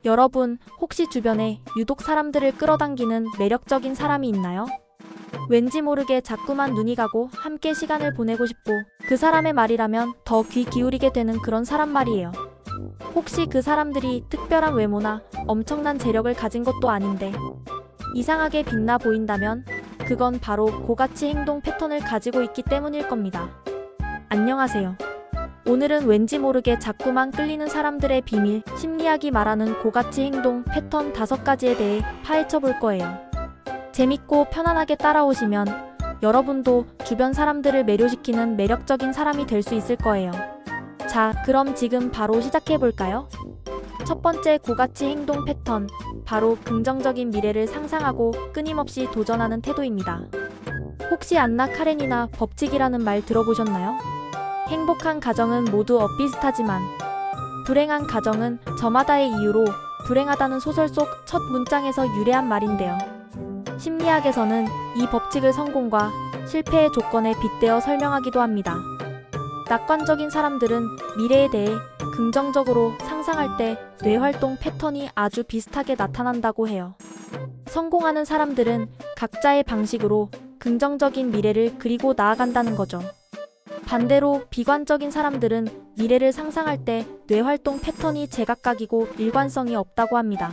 여러분, 혹시 주변에 유독 사람들을 끌어당기는 매력적인 사람이 있나요? 왠지 모르게 자꾸만 눈이 가고 함께 시간을 보내고 싶고 그 사람의 말이라면 더 귀 기울이게 되는 그런 사람 말이에요. 혹시 그 사람들이 특별한 외모나 엄청난 재력을 가진 것도 아닌데 이상하게 빛나 보인다면 그건 바로 고가치 행동 패턴을 가지고 있기 때문일 겁니다. 안녕하세요. 오늘은 왠지 모르게 자꾸만 끌리는 사람들의 비밀, 심리학이 말하는 고가치 행동 패턴 5가지에 대해 파헤쳐 볼 거예요. 재밌고 편안하게 따라오시면 여러분도 주변 사람들을 매료시키는 매력적인 사람이 될 수 있을 거예요. 자, 그럼 지금 바로 시작해 볼까요? 첫 번째 고가치 행동 패턴, 바로 긍정적인 미래를 상상하고 끊임없이 도전하는 태도입니다. 혹시 안나 카레니나 법칙이라는 말 들어보셨나요? 행복한 가정은 모두 엇비슷하지만 불행한 가정은 저마다의 이유로 불행하다는 소설 속 첫 문장에서 유래한 말인데요. 심리학에서는 이 법칙을 성공과 실패의 조건에 빗대어 설명하기도 합니다. 낙관적인 사람들은 미래에 대해 긍정적으로 상상할 때 뇌활동 패턴이 아주 비슷하게 나타난다고 해요. 성공하는 사람들은 각자의 방식으로 긍정적인 미래를 그리고 나아간다는 거죠. 반대로 비관적인 사람들은 미래를 상상할 때 뇌활동 패턴이 제각각이고 일관성이 없다고 합니다.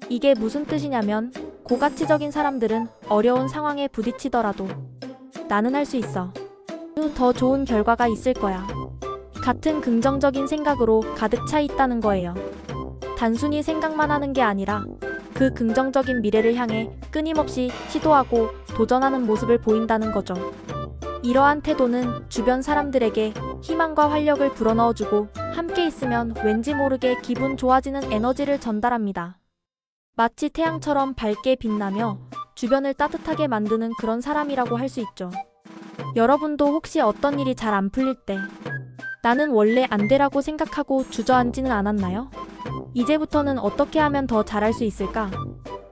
이게 무슨 뜻이냐면 고가치적인 사람들은 어려운 상황에 부딪히더라도 나는 할 수 있어. 더 좋은 결과가 있을 거야. 같은 긍정적인 생각으로 가득 차 있다는 거예요. 단순히 생각만 하는 게 아니라 그 긍정적인 미래를 향해 끊임없이 시도하고 도전하는 모습을 보인다는 거죠. 이러한 태도는 주변 사람들에게 희망과 활력을 불어넣어주고 함께 있으면 왠지 모르게 기분 좋아지는 에너지를 전달합니다. 마치 태양처럼 밝게 빛나며 주변을 따뜻하게 만드는 그런 사람이라고 할 수 있죠. 여러분도 혹시 어떤 일이 잘 안 풀릴 때 나는 원래 안 되라고 생각하고 주저앉지는 않았나요? 이제부터는 어떻게 하면 더 잘할 수 있을까?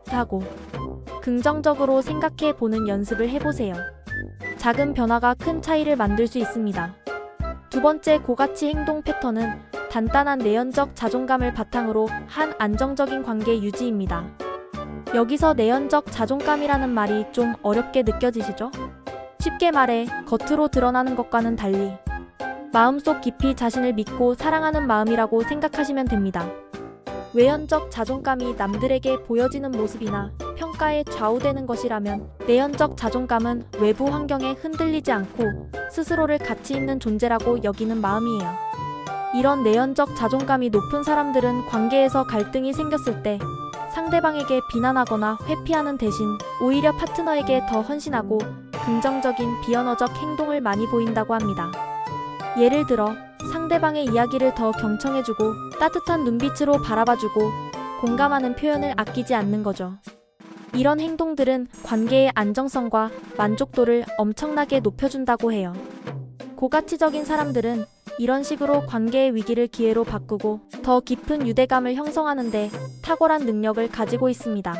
하고 긍정적으로 생각해 보는 연습을 해보세요. 작은 변화가 큰 차이를 만들 수 있습니다. 두 번째 고가치 행동 패턴은 단단한 내연적 자존감을 바탕으로 한 안정적인 관계 유지입니다. 여기서 내연적 자존감이라는 말이 좀 어렵게 느껴지시죠? 쉽게 말해 겉으로 드러나는 것과는 달리 마음속 깊이 자신을 믿고 사랑하는 마음이라고 생각하시면 됩니다. 외연적 자존감이 남들에게 보여지는 모습이나 평가에 좌우되는 것이라면 내연적 자존감은 외부 환경에 흔들리지 않고 스스로를 가치 있는 존재라고 여기는 마음이에요. 이런 내연적 자존감이 높은 사람들은 관계에서 갈등이 생겼을 때 상대방에게 비난하거나 회피하는 대신 오히려 파트너에게 더 헌신하고 긍정적인 비언어적 행동을 많이 보인다고 합니다. 예를 들어 상대방의 이야기를 더 경청해주고 따뜻한 눈빛으로 바라봐주고 공감하는 표현을 아끼지 않는 거죠. 이런 행동들은 관계의 안정성과 만족도를 엄청나게 높여준다고 해요. 고가치적인 사람들은 이런 식으로 관계의 위기를 기회로 바꾸고 더 깊은 유대감을 형성하는데 탁월한 능력을 가지고 있습니다.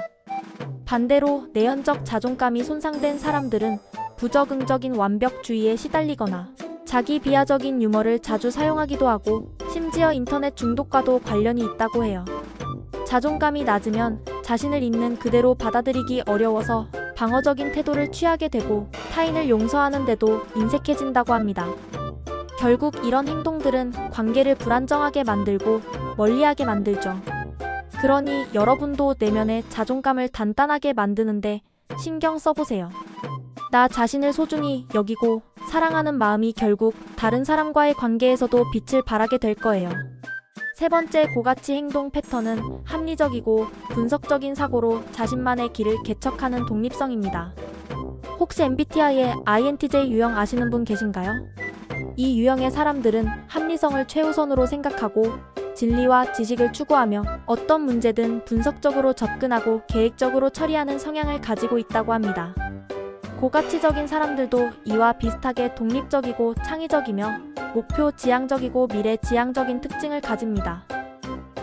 반대로 내연적 자존감이 손상된 사람들은 부적응적인 완벽주의에 시달리거나 자기 비하적인 유머를 자주 사용하기도 하고 심지어 인터넷 중독과도 관련이 있다고 해요. 자존감이 낮으면 자신을 있는 그대로 받아들이기 어려워서 방어적인 태도를 취하게 되고 타인을 용서하는 데도 인색해진다고 합니다. 결국 이런 행동들은 관계를 불안정하게 만들고 멀리하게 만들죠. 그러니 여러분도 내면의 자존감을 단단하게 만드는데 신경 써보세요. 나 자신을 소중히 여기고 사랑하는 마음이 결국 다른 사람과의 관계에서도 빛을 발하게 될 거예요. 세 번째 고가치 행동 패턴은 합리적이고 분석적인 사고로 자신만의 길을 개척하는 독립성입니다. 혹시 MBTI의 INTJ 유형 아시는 분 계신가요? 이 유형의 사람들은 합리성을 최우선으로 생각하고 진리와 지식을 추구하며 어떤 문제든 분석적으로 접근하고 계획적으로 처리하는 성향을 가지고 있다고 합니다. 고가치적인 사람들도 이와 비슷하게 독립적이고 창의적이며 목표 지향적이고 미래 지향적인 특징을 가집니다.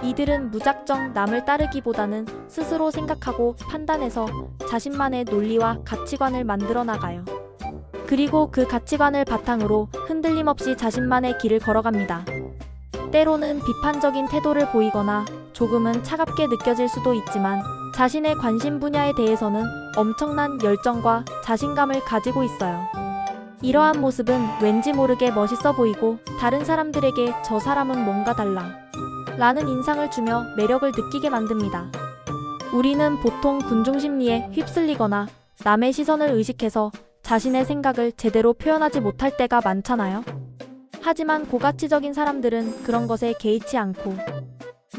이들은 무작정 남을 따르기보다는 스스로 생각하고 판단해서 자신만의 논리와 가치관을 만들어 나가요. 그리고 그 가치관을 바탕으로 흔들림 없이 자신만의 길을 걸어갑니다. 때로는 비판적인 태도를 보이거나 조금은 차갑게 느껴질 수도 있지만 자신의 관심 분야에 대해서는 엄청난 열정과 자신감을 가지고 있어요. 이러한 모습은 왠지 모르게 멋있어 보이고 다른 사람들에게 저 사람은 뭔가 달라 라는 인상을 주며 매력을 느끼게 만듭니다. 우리는 보통 군중심리에 휩쓸리거나 남의 시선을 의식해서 자신의 생각을 제대로 표현하지 못할 때가 많잖아요. 하지만 고가치적인 사람들은 그런 것에 개의치 않고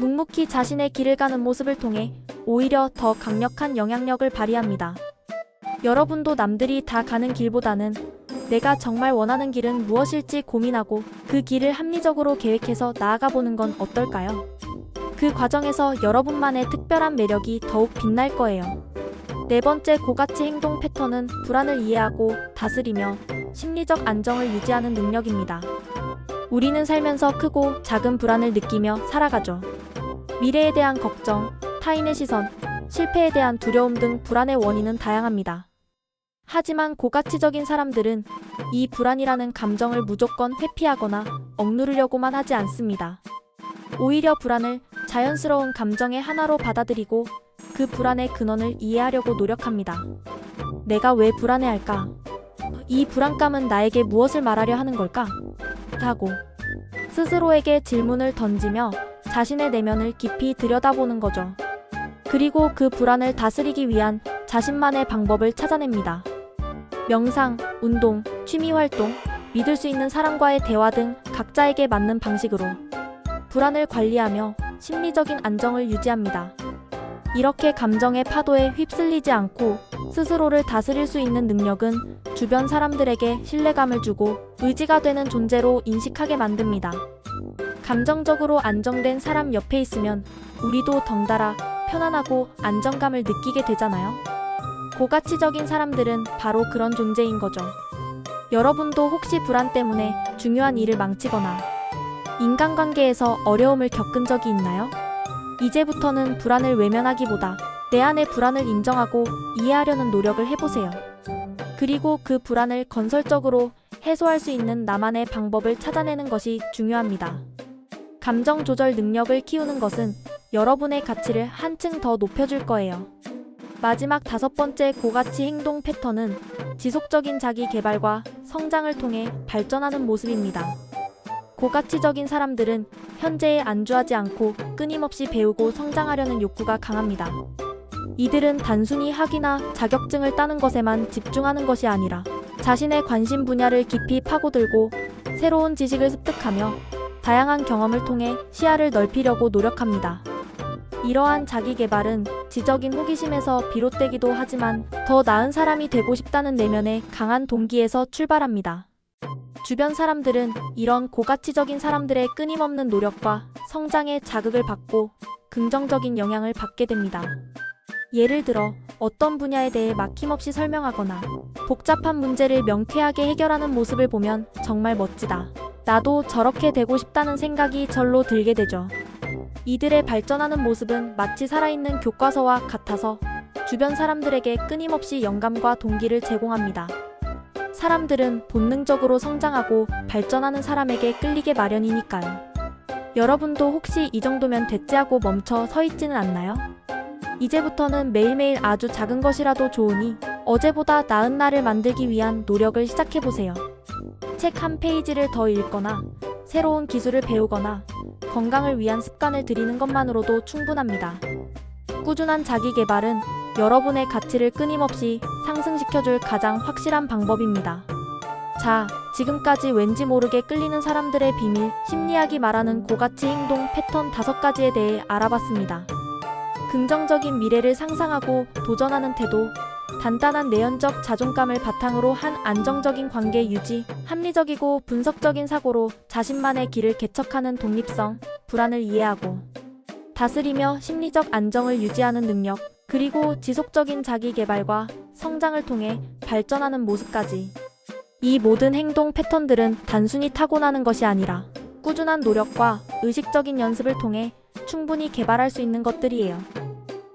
묵묵히 자신의 길을 가는 모습을 통해 오히려 더 강력한 영향력을 발휘합니다. 여러분도 남들이 다 가는 길보다는 내가 정말 원하는 길은 무엇일지 고민하고 그 길을 합리적으로 계획해서 나아가 보는 건 어떨까요? 그 과정에서 여러분만의 특별한 매력이 더욱 빛날 거예요. 네 번째 고가치 행동 패턴은 불안을 이해하고 다스리며 심리적 안정을 유지하는 능력입니다. 우리는 살면서 크고 작은 불안을 느끼며 살아가죠. 미래에 대한 걱정, 타인의 시선, 실패에 대한 두려움 등 불안의 원인은 다양합니다. 하지만 고가치적인 사람들은 이 불안이라는 감정을 무조건 회피하거나 억누르려고만 하지 않습니다. 오히려 불안을 자연스러운 감정의 하나로 받아들이고 그 불안의 근원을 이해하려고 노력합니다. 내가 왜 불안해할까? 이 불안감은 나에게 무엇을 말하려 하는 걸까? 하고 스스로에게 질문을 던지며 자신의 내면을 깊이 들여다보는 거죠. 그리고 그 불안을 다스리기 위한 자신만의 방법을 찾아냅니다. 명상, 운동, 취미활동, 믿을 수 있는 사람과의 대화 등 각자에게 맞는 방식으로 불안을 관리하며 심리적인 안정을 유지합니다. 이렇게 감정의 파도에 휩쓸리지 않고 스스로를 다스릴 수 있는 능력은 주변 사람들에게 신뢰감을 주고 의지가 되는 존재로 인식하게 만듭니다. 감정적으로 안정된 사람 옆에 있으면 우리도 덩달아 편안하고 안정감을 느끼게 되잖아요. 고가치적인 사람들은 바로 그런 존재인 거죠. 여러분도 혹시 불안 때문에 중요한 일을 망치거나 인간관계에서 어려움을 겪은 적이 있나요? 이제부터는 불안을 외면하기보다 내 안의 불안을 인정하고 이해하려는 노력을 해보세요. 그리고 그 불안을 건설적으로 해소할 수 있는 나만의 방법을 찾아내는 것이 중요합니다. 감정 조절 능력을 키우는 것은 여러분의 가치를 한층 더 높여줄 거예요. 마지막 다섯 번째 고가치 행동 패턴은 지속적인 자기 개발과 성장을 통해 발전하는 모습입니다. 고가치적인 사람들은 현재에 안주하지 않고 끊임없이 배우고 성장하려는 욕구가 강합니다. 이들은 단순히 학위나 자격증을 따는 것에만 집중하는 것이 아니라 자신의 관심 분야를 깊이 파고들고 새로운 지식을 습득하며 다양한 경험을 통해 시야를 넓히려고 노력합니다. 이러한 자기 개발은 지적인 호기심에서 비롯되기도 하지만 더 나은 사람이 되고 싶다는 내면의 강한 동기에서 출발합니다. 주변 사람들은 이런 고가치적인 사람들의 끊임없는 노력과 성장에 자극을 받고 긍정적인 영향을 받게 됩니다. 예를 들어 어떤 분야에 대해 막힘없이 설명하거나 복잡한 문제를 명쾌하게 해결하는 모습을 보면 정말 멋지다. 나도 저렇게 되고 싶다는 생각이 절로 들게 되죠. 이들의 발전하는 모습은 마치 살아있는 교과서와 같아서 주변 사람들에게 끊임없이 영감과 동기를 제공합니다. 사람들은 본능적으로 성장하고 발전하는 사람에게 끌리게 마련이니까요. 여러분도 혹시 이 정도면 됐지 하고 멈춰 서 있지는 않나요? 이제부터는 매일매일 아주 작은 것이라도 좋으니 어제보다 나은 날을 만들기 위한 노력을 시작해보세요. 책 한 페이지를 더 읽거나 새로운 기술을 배우거나 건강을 위한 습관을 들이는 것만으로도 충분합니다. 꾸준한 자기 개발은 여러분의 가치를 끊임없이 상승시켜줄 가장 확실한 방법입니다. 자, 지금까지 왠지 모르게 끌리는 사람들의 비밀, 심리학이 말하는 고가치 행동 패턴 5가지에 대해 알아봤습니다. 긍정적인 미래를 상상하고 도전하는 태도, 단단한 내연적 자존감을 바탕으로 한 안정적인 관계 유지, 합리적이고 분석적인 사고로 자신만의 길을 개척하는 독립성, 불안을 이해하고 다스리며 심리적 안정을 유지하는 능력, 그리고 지속적인 자기 개발과 성장을 통해 발전하는 모습까지. 이 모든 행동 패턴들은 단순히 타고나는 것이 아니라 꾸준한 노력과 의식적인 연습을 통해 충분히 개발할 수 있는 것들이에요.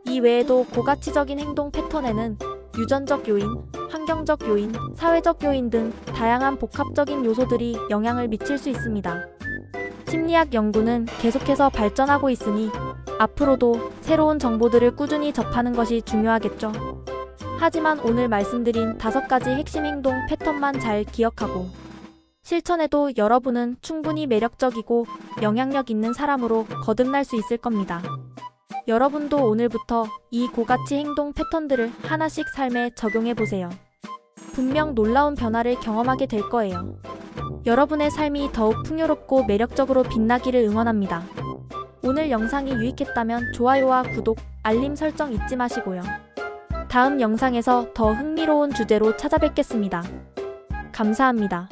이 외에도 고가치적인 행동 패턴에는 유전적 요인, 환경적 요인, 사회적 요인 등 다양한 복합적인 요소들이 영향을 미칠 수 있습니다. 심리학 연구는 계속해서 발전하고 있으니 앞으로도 새로운 정보들을 꾸준히 접하는 것이 중요하겠죠. 하지만 오늘 말씀드린 5가지 핵심 행동 패턴만 잘 기억하고 실천해도 여러분은 충분히 매력적이고 영향력 있는 사람으로 거듭날 수 있을 겁니다. 여러분도 오늘부터 이 고가치 행동 패턴들을 하나씩 삶에 적용해 보세요. 분명 놀라운 변화를 경험하게 될 거예요. 여러분의 삶이 더욱 풍요롭고 매력적으로 빛나기를 응원합니다. 오늘 영상이 유익했다면 좋아요와 구독, 알림 설정 잊지 마시고요. 다음 영상에서 더 흥미로운 주제로 찾아뵙겠습니다. 감사합니다.